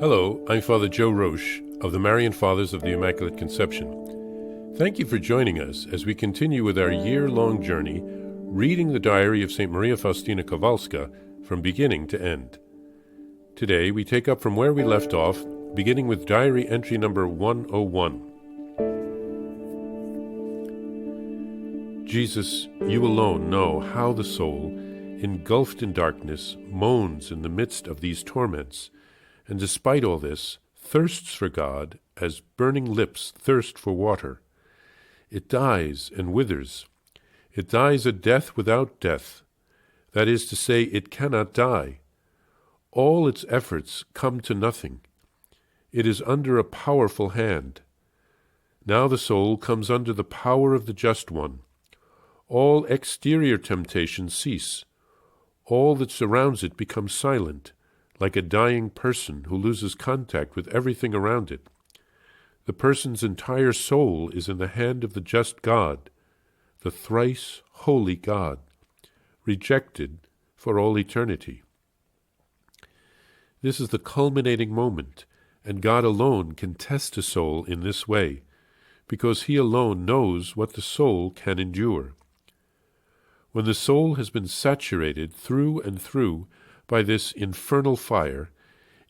Hello, I'm Father Joe Roesch of the Marian Fathers of the Immaculate Conception. Thank you for joining us as we continue with our year-long journey reading the diary of St. Maria Faustina Kowalska from beginning to end. Today we take up from where we left off, beginning with diary entry number 101. Jesus, you alone know how the soul, engulfed in darkness, moans in the midst of these torments, and despite all this, thirsts for God as burning lips thirst for water. It dies and withers. It dies a death without death. That is to say, it cannot die. All its efforts come to nothing. It is under a powerful hand. Now the soul comes under the power of the Just One. All exterior temptations cease. All that surrounds it becomes silent, like a dying person who loses contact with everything around it. The person's entire soul is in the hand of the just God, the thrice holy God, rejected for all eternity. This is the culminating moment, and God alone can test a soul in this way, because He alone knows what the soul can endure. When the soul has been saturated through and through by this infernal fire,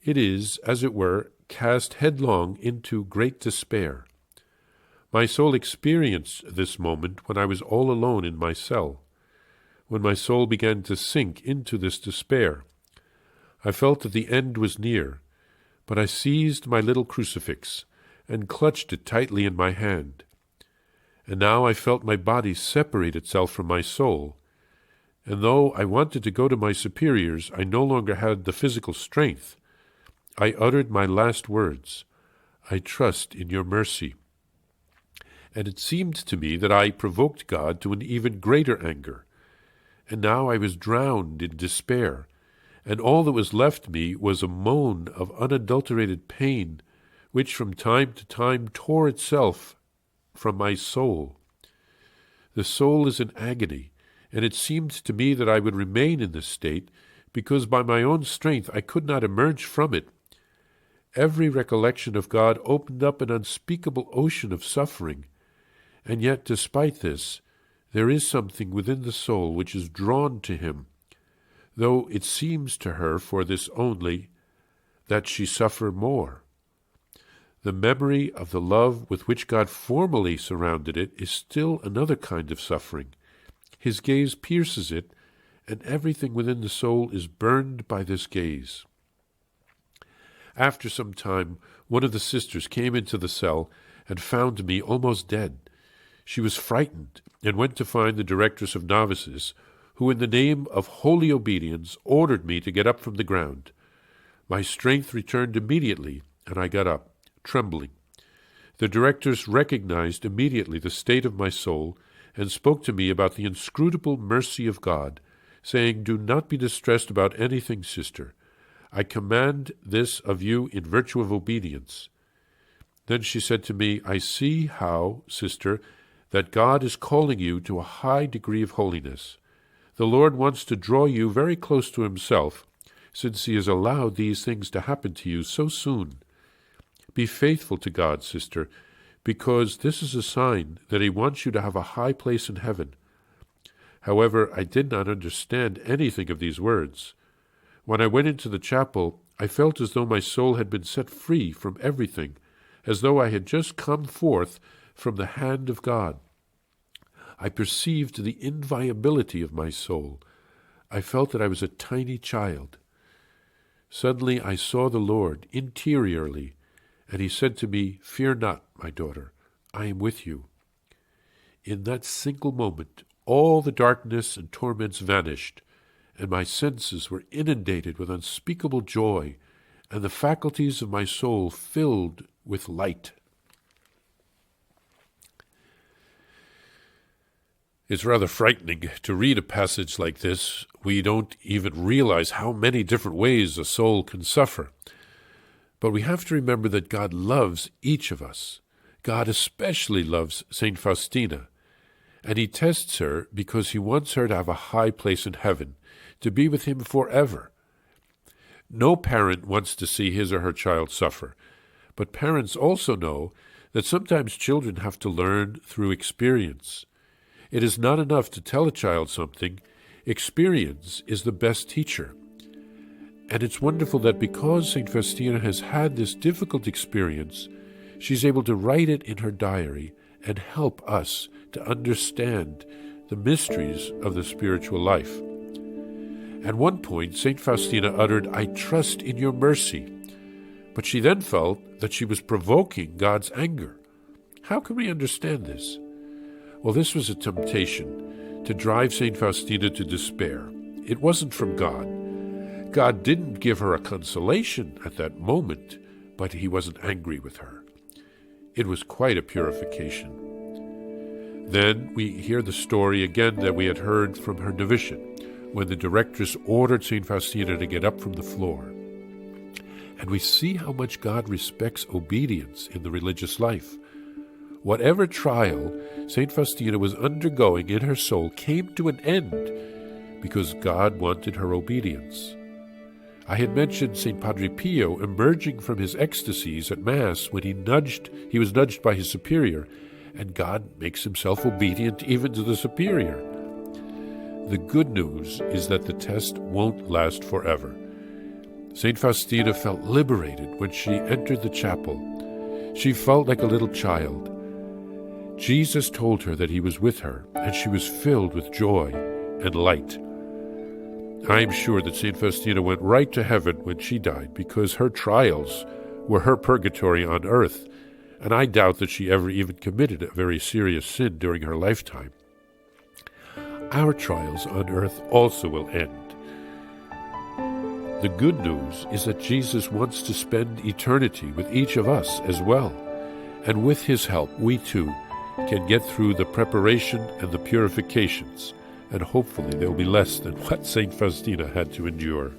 it is, as it were, cast headlong into great despair. My soul experienced this moment when I was all alone in my cell, when my soul began to sink into this despair. I felt that the end was near, but I seized my little crucifix and clutched it tightly in my hand. And now I felt my body separate itself from my soul, and though I wanted to go to my superiors, I no longer had the physical strength. I uttered my last words, "I trust in your mercy." And it seemed to me that I provoked God to an even greater anger. And now I was drowned in despair, and all that was left me was a moan of unadulterated pain, which from time to time tore itself from my soul. The soul is in agony, and it seemed to me that I would remain in this state, because by my own strength I could not emerge from it. Every recollection of God opened up an unspeakable ocean of suffering, and yet despite this, there is something within the soul which is drawn to Him, though it seems to her for this only, that she suffer more. The memory of the love with which God formerly surrounded it is still another kind of suffering. His gaze pierces it, and everything within the soul is burned by this gaze. After some time, one of the sisters came into the cell and found me almost dead. She was frightened and went to find the directress of novices, who in the name of holy obedience ordered me to get up from the ground. My strength returned immediately, and I got up, trembling. The directress recognized immediately the state of my soul and spoke to me about the inscrutable mercy of God, saying, "Do not be distressed about anything, sister. I command this of you in virtue of obedience." Then she said to me, "I see how, sister, that God is calling you to a high degree of holiness. The Lord wants to draw you very close to Himself, since He has allowed these things to happen to you so soon. Be faithful to God, sister, because this is a sign that He wants you to have a high place in heaven." However, I did not understand anything of these words. When I went into the chapel, I felt as though my soul had been set free from everything, as though I had just come forth from the hand of God. I perceived the inviolability of my soul. I felt that I was a tiny child. Suddenly I saw the Lord interiorly, and He said to me, "Fear not, my daughter, I am with you." In that single moment, all the darkness and torments vanished, and my senses were inundated with unspeakable joy, and the faculties of my soul filled with light. It's rather frightening to read a passage like this. We don't even realize how many different ways a soul can suffer. But we have to remember that God loves each of us. God especially loves St. Faustina, and He tests her because He wants her to have a high place in heaven, to be with Him forever. No parent wants to see his or her child suffer, but parents also know that sometimes children have to learn through experience. It is not enough to tell a child something. Experience is the best teacher. And it's wonderful that because St. Faustina has had this difficult experience, she's able to write it in her diary and help us to understand the mysteries of the spiritual life. At one point, St. Faustina uttered, "I trust in your mercy," but she then felt that she was provoking God's anger. How can we understand this? Well, this was a temptation to drive St. Faustina to despair. It wasn't from God. God didn't give her a consolation at that moment, but he wasn't angry with her. It was quite a purification. Then we hear the story again that we had heard from her novitiate, when the directress ordered St. Faustina to get up from the floor. And we see how much God respects obedience in the religious life. Whatever trial St. Faustina was undergoing in her soul came to an end because God wanted her obedience. I had mentioned St. Padre Pio emerging from his ecstasies at Mass when he was nudged by his superior, and God makes himself obedient even to the superior. The good news is that the test won't last forever. St. Faustina felt liberated when she entered the chapel. She felt like a little child. Jesus told her that he was with her, and she was filled with joy and light. I am sure that St. Faustina went right to heaven when she died because her trials were her purgatory on earth, and I doubt that she ever even committed a very serious sin during her lifetime. Our trials on earth also will end. The good news is that Jesus wants to spend eternity with each of us as well, and with his help we too can get through the preparation and the purifications, and hopefully they'll be less than what St. Faustina had to endure.